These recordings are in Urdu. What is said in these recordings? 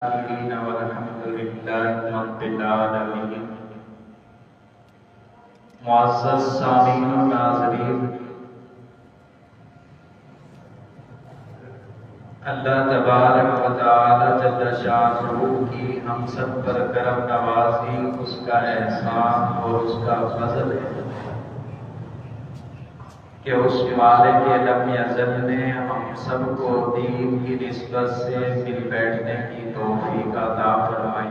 والحمد للہ رب العالمین۔ معزز سامعین و ناظرین، اللہ تبارک و تعالی جل شانہ کی ہم سب پر کرم نوازی، اس کا احسان اور اس کا فضل ہے کہ اس مالک لم یزل نے ہم سب کو دین کی نسبت سے مل بیٹھنے کی توفیق عطا فرمائی۔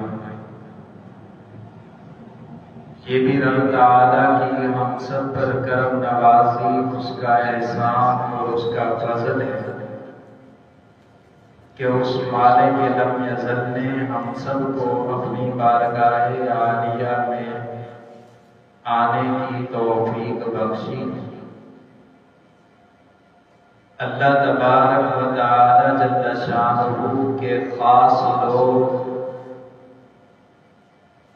یہ بھی رب تعالیٰ کی ہم سب پر کرم نوازی، اس کا احسان اور اس کا فضل ہے کہ اس مالک لم یزل نے ہم سب کو اپنی بارگاہ عالیہ میں آنے کی توفیق بخشی۔ اللہ تبارک و تعالی جل شانہ کے خاص لوگ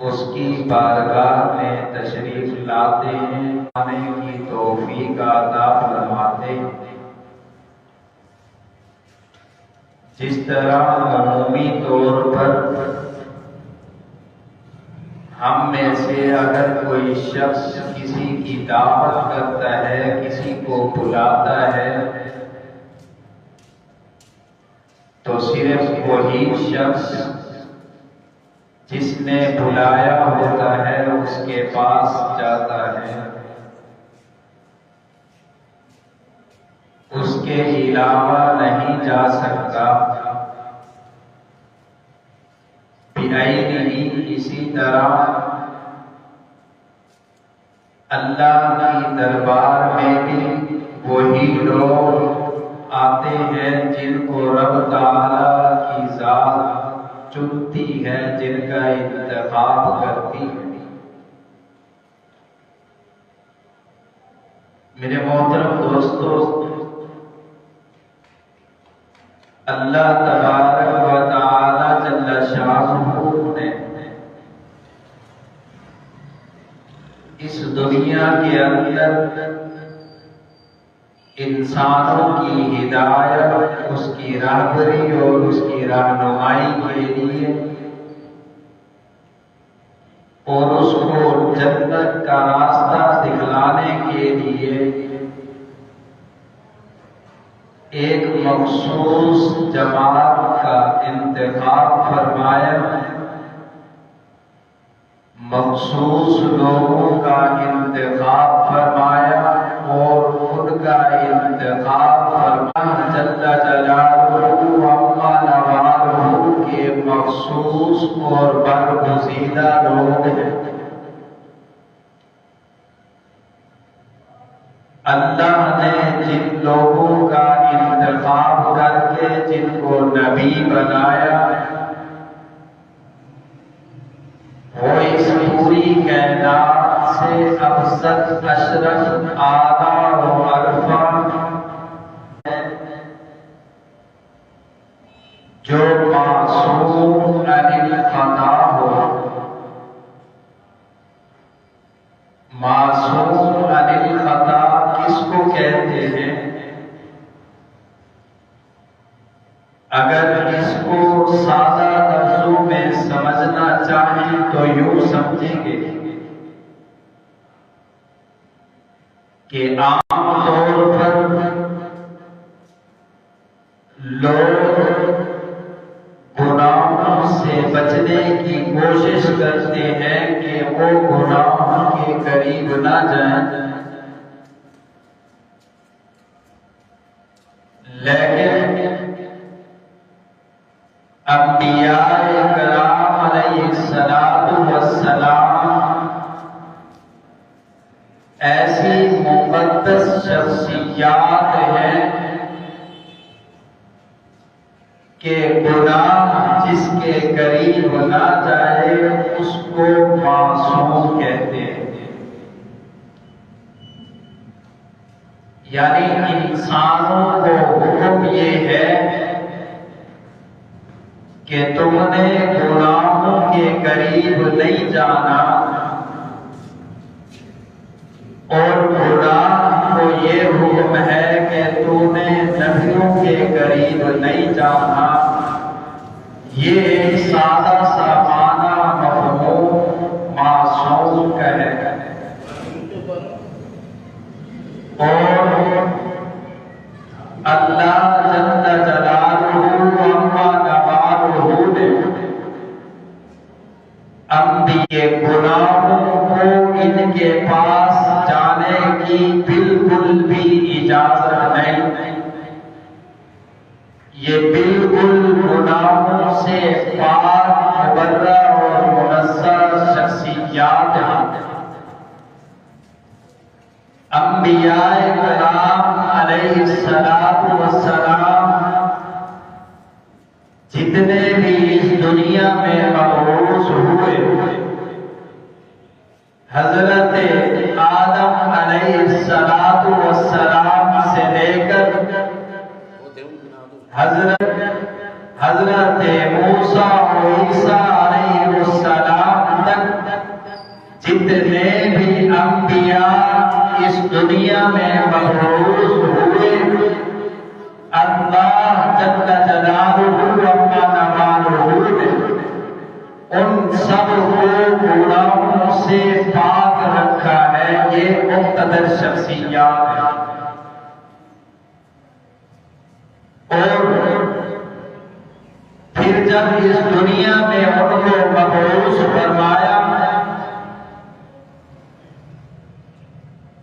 اس کی بارگاہ میں تشریف لاتے ہیں، آنے کی توفیق عطا فرماتے ہیں۔ جس طرح عمومی طور پر ہم میں سے اگر کوئی شخص کسی کی دعوت کرتا ہے، کسی کو بلاتا ہے، تو صرف وہی شخص جس نے بلایا ہوتا ہے اس کے پاس جاتا ہے، اس کے علاوہ نہیں جا سکتا۔ بِعَيْنِهِ، اسی طرح اللہ کی دربار میں بھی وہی لوگ آتے ہیں جن کو رب تعالیٰ کی ذات چنتی ہے، جن کا انتخاب کرتی ہے۔ میرے محترم دوستو، اللہ تبارک و تعالی جل شانہ نے اس دنیا کے اندر انسانوں کی ہدایت، اس کی راہبری اور اس کی رہنمائی کے لیے اور اس کو جنت کا راستہ دکھلانے کے لیے ایک مخصوص جماعت کا انتخاب فرمایا، مخصوص لوگوں کا انتخاب فرمایا اور ان کا انتخاب فرمایا جل جلالہ عما نوالہ کے مخصوص اور برگزیدہ لوگ ہیں۔ اللہ نے جن لوگوں کا انتخاب کر کے جن کو نبی بنایا، وہ اس پوری کائنات سے افضل، اشرف، اعلیٰ و ارفع جو معصوم عن الخطا ہو۔ معصوم عن الخطا کس کو کہتے ہیں؟ اگر اس کو سادہ لفظوں میں سمجھنا چاہیں تو یوں سمجھیں گے کہ عام طور پر لوگ گناہوں سے بچنے کی کوشش کرتے ہیں کہ وہ گناہوں کے قریب نہ جائیں، لیکن انبیاء کرام علیہ السلام ایسی مقدس شخصیات ہیں کہ گناہ جس کے قریب نہ جائے اس کو معصوم کہتے ہیں۔ یعنی انسانوں کو حکم یہ ہے کہ تم نے گناہوں کے قریب نہیں جانا، اور گناہ کو یہ حکم ہے کہ تم نے نبیوں کے قریب نہیں جانا۔ یہ ایک سادہ سا معنی مفہوم معصوم کا ہے، اور اللہ جل جلالہ عما نوالہ نے انبیاء گناہوں کو ان کے پاس جانے کی بالکل بھی اجازت نہیں۔ یہ بالکل گناہوں سے پاک مبرہ اور منزہ شخصیات ہیں۔ انبیاء کرام علیہ السلام جتنے بھی اس دنیا میں مبعوث ہوئے، حضرت آدم علیہ السلام سے لے کر حضرت موسیٰ و عیسیٰ علیہ السلام تک جتنے بھی انبیاء اس دنیا میں مبعوث ہوئے، اللہ جل جلالہ عما نوالہ نے ان سب کو گناہوں سے پاک رکھا ہے۔ یہ مقتدر شخصیات ہیں، اور پھر جب اس دنیا میں ان کو مبعوث فرمایا،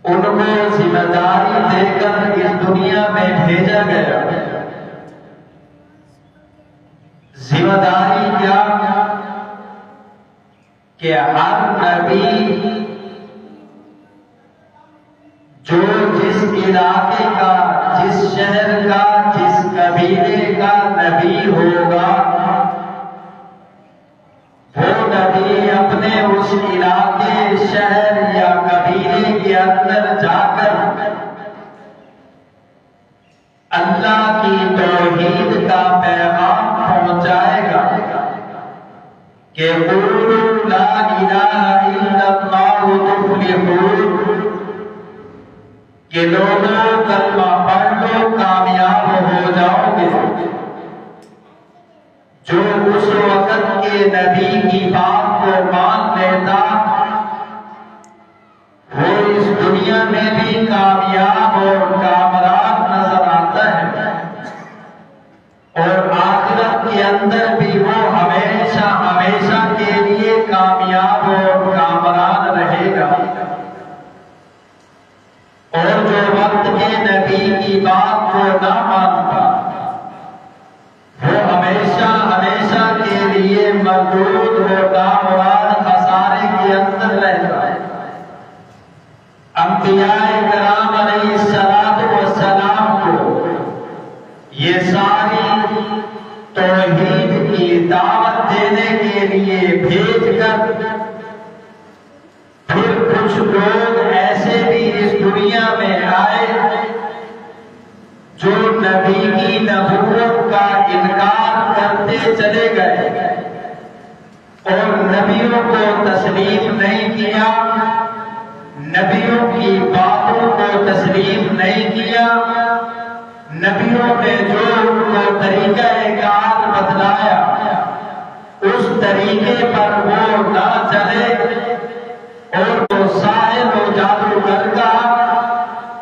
ان کو ذمہ داری دے کر اس دنیا میں بھیجا گیا۔ ذمہ داری کیا کہ ہر نبی جو جس علاقے کا، جس شہر کا، جس قبیلے کا نبی ہوگا، وہ نبی اپنے اس علاقے، شہر یا قبیلے کے اندر جا کر اللہ کی توحید کا پیغام پہنچائے گا کہ قولوا لا الہ الا اللہ تفلحون، کہ لوگوں کلمہ پڑھ لو کامیاب ہو جاؤ گے۔ جو اس وقت کے نبی کی بات کو مان لیتا وہ اس دنیا میں بھی کامیاب اور کامران نظر آتا ہے، اور آخرت کے اندر بھی وہ ہمیشہ ہمیشہ کے لیے کامیاب اور کامران رہے گا۔ اور جو وقت کے نبی کی بات کو نہ مانتا وہ ہمیشہ ہمیشہ کے لیے مردود اور نامراد خسارے کے اندر رہتا ہے۔ انبیاء کرام علیہ السلام کو یہ ساری توحید کی دعوت دینے کے لیے بھیج کر پھر کچھ لوگ ایسے بھی اس دنیا میں آئے جو نبی کی نبوت کا انکار کرتے چلے گئے اور نبیوں کو تسلیم نہیں کیا، نبیوں کی باتوں کو تسلیم نہیں کیا، نبیوں نے جو ان کو طریقہ کار بتلایا اس طریقے پر وہ نہ چلے، اور وہ ساحر و جادوگر کا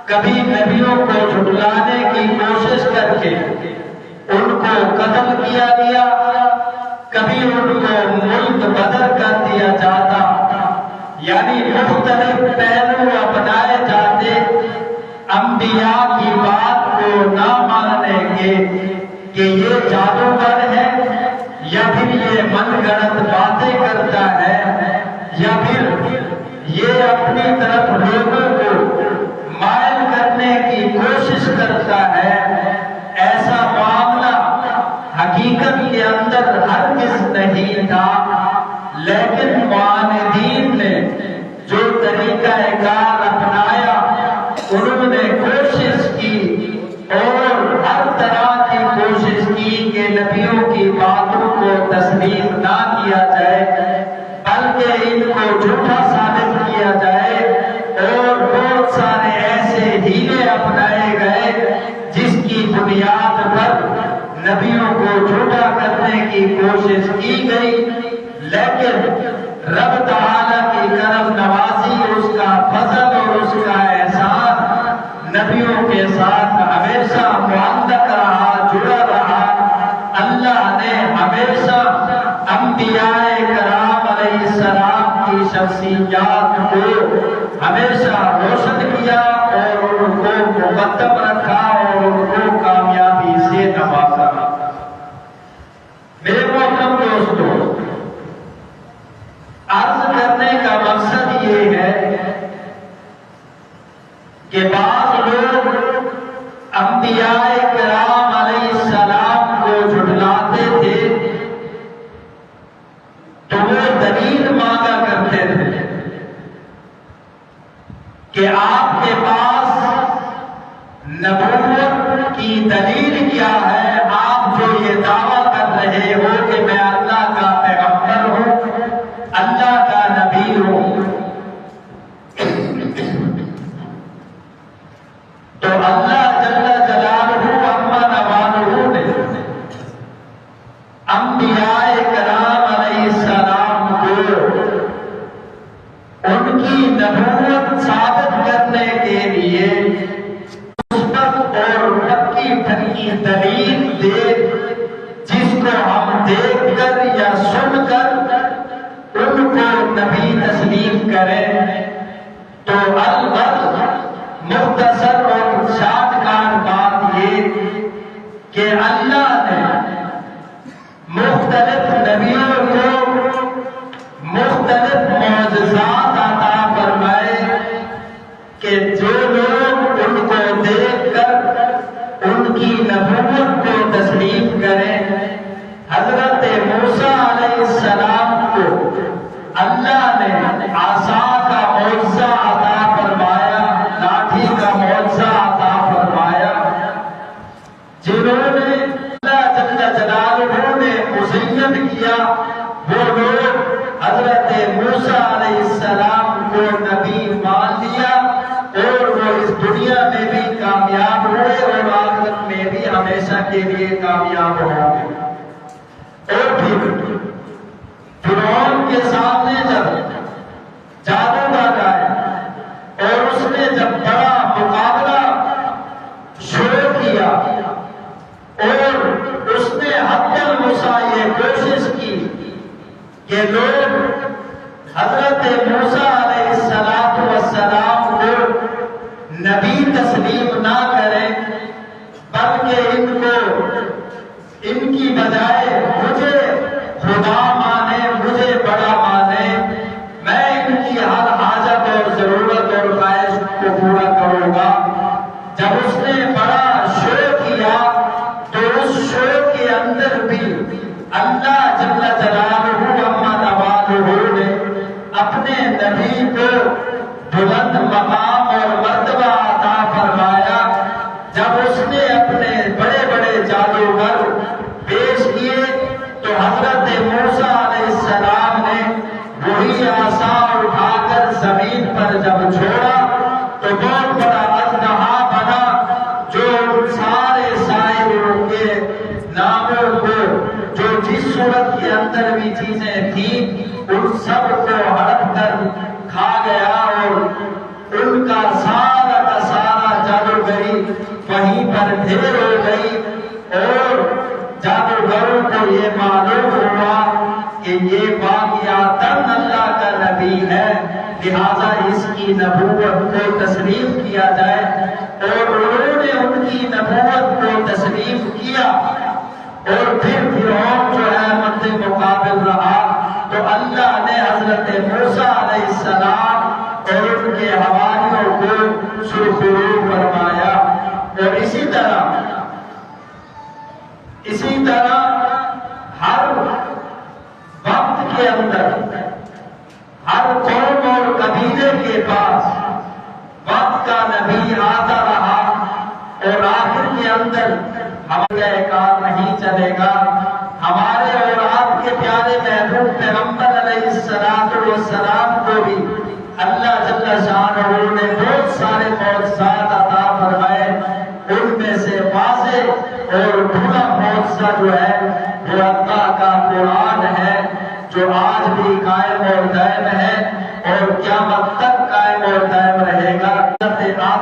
کبھی نبیوں کو جھٹلانے کی کوشش کر کے ان کو قتل کیا گیا، کبھی ان کو ملک بدر کر دیا جاتا، یعنی مختلف پہلو اپنائے جاتے انبیاء کی بات کو نہ ماننے کے کہ یہ جادوگر ہے یا پھر یہ من گھڑت باتیں کرتا ہے یا پھر یہ اپنی طرف لوگوں کو مائل کرنے کی کوشش کرتا ہے۔ ایسا معاملہ حقیقت کے اندر ہرگز نہیں تھا، لیکن معاندین نے جو طریقہ کار اپنایا انہوں نے کوشش کی اور ہر طرح کی کوشش کی کہ نبیوں کی باتوں کو تسلیم نہ کیا جائے بلکہ ان کو جھوٹا ثابت کیا جائے، اور بہت سارے ایسے ہیلے اپنائے گئے جس کی بنیاد پر نبیوں کو جھوٹا کرنے کی کوشش نہیں، لیکن رب تعالیٰ کی کرم نوازی، اس کا فضل اور اس کا احسان نبیوں کے ساتھ ہمیشہ معلق رہا، جڑا رہا۔ اللہ نے ہمیشہ انبیاء کرام علیہ السلام کی شخصیات کو ہمیشہ روشن کیا اور ان کو مقدم رکھا اور ان کو کامیابی سے نوازا۔ میرے محترم دوستو، عرض کرنے کا مقصد یہ ہے کہ بعض لوگ انبیاء کرام علیہ السلام کو جھٹلاتے تھے تو وہ دلیل مانگا کرتے تھے کہ آپ کے پاس نبوت کی دلیل کیا ہے؟ آپ جو یہ دعویٰ کر رہے ہو کہ میں اللہ کا پیغمبر ہوں، اللہ کا نبی ہوں، تو اللہ جل جلالہ عما نوالہ نے انبیاء کرام علیہ السلام کو ان کی نبوت ثابت کرنے کے لیے مثبت اور پکی پکی دلیل دے، جس کو ہم دیکھ کر یا سن کر ان کو نبی تسلیم کریں۔ تو البتہ مختصر اور شارٹ کٹ بات یہ کہ اللہ نے مختلف نبیوں کو مختلف معجزات عطا فرمائے کہ جو لوگ ان کو دیکھ کر ان کی نبوت کو تسلیم کریں۔ حضرت موسیٰ علیہ السلام کو اللہ نے عصا کا معجزہ عطا فرمایا، لاٹھی کا معجزہ عطا فرمایا۔ جنہوں نے اللہ جل جلالہ نے مزین کیا، وہ لوگ حضرت موسیٰ علیہ السلام کو نبی مان لیا اور وہ اس دنیا میں بھی کامیاب ہوئے اور آخرت میں بھی ہمیشہ کے لیے کامیاب ہوں گے۔ اور پھر فرعون کے سامنے جب جادوگر آئے اور اس نے جب بڑا مقابلہ شروع کیا اور اس نے حد الوسع یہ کوشش کی کہ لوگ حضرت موسیٰ علیہ السلام کو نبی تسلیم نہ کریں بلکہ ان کی بجائے مجھے خدا مانے، مجھے بڑا مانے، میں ان کی ہر حاجت اور ضرورت اور خواہش کو پورا کروں گا۔ جب اس نے بڑا شو کیا تو اس شو کے اندر بھی اللہ جل جلالہ عما نوالہ نے اپنے نبی کو بلند مقام اور مرتبہ عطا فرمایا۔ جب اس نے اپنے بڑے بڑے جادوگر پیش کیے تو حضرت موسیٰ علیہ السلام نے وہی عصا اٹھا کر زمین پر جب چھوڑا تو بہت بڑا اژدہا بنا جو ان سارے سائروں کے ناموں کو، جو جس صورت کے اندر بھی چیزیں تھیں، ان سب کو ہڑپ کر کھا گیا اور ان کا سارا کا سارا جادوگری وہیں پر ڈھیر ہو گئی۔ اور جادوگروں کو یہ معلوم ہوا کہ یہ واقعاتاً اللہ کا نبی ہے، لہذا اس کی نبوت کو تسلیم کیا جائے۔ اور انہوں نے ان کی نبوت کو تسلیم کیا اور پھر فرعون جو ہے مد مقابل رہا تو اللہ نے حضرت موسیٰ علیہ السلام اور ان کے حواریوں کو سرخرو فرمایا۔ اور اسی طرح ہر وقت کے اندر ہر قوم اور قبیلے کے پاس وقت کا نبی آتا رہا اور آخر کے اندر ہمارا کار نہیں چلے گا۔ ہمارے اور آپ کے پیارے محبوب پیغمبر علیہ السلام کو بھی اللہ جل شانہ نے بہت سارے معجزات عطا فرمائے۔ ان میں سے واضح اور بڑا معجزہ جو ہے وہ اللہ کا قرآن ہے۔ جو آج بھی قائم اور دائم ہے اور قیامت تک قائم اور دائم رہے گا۔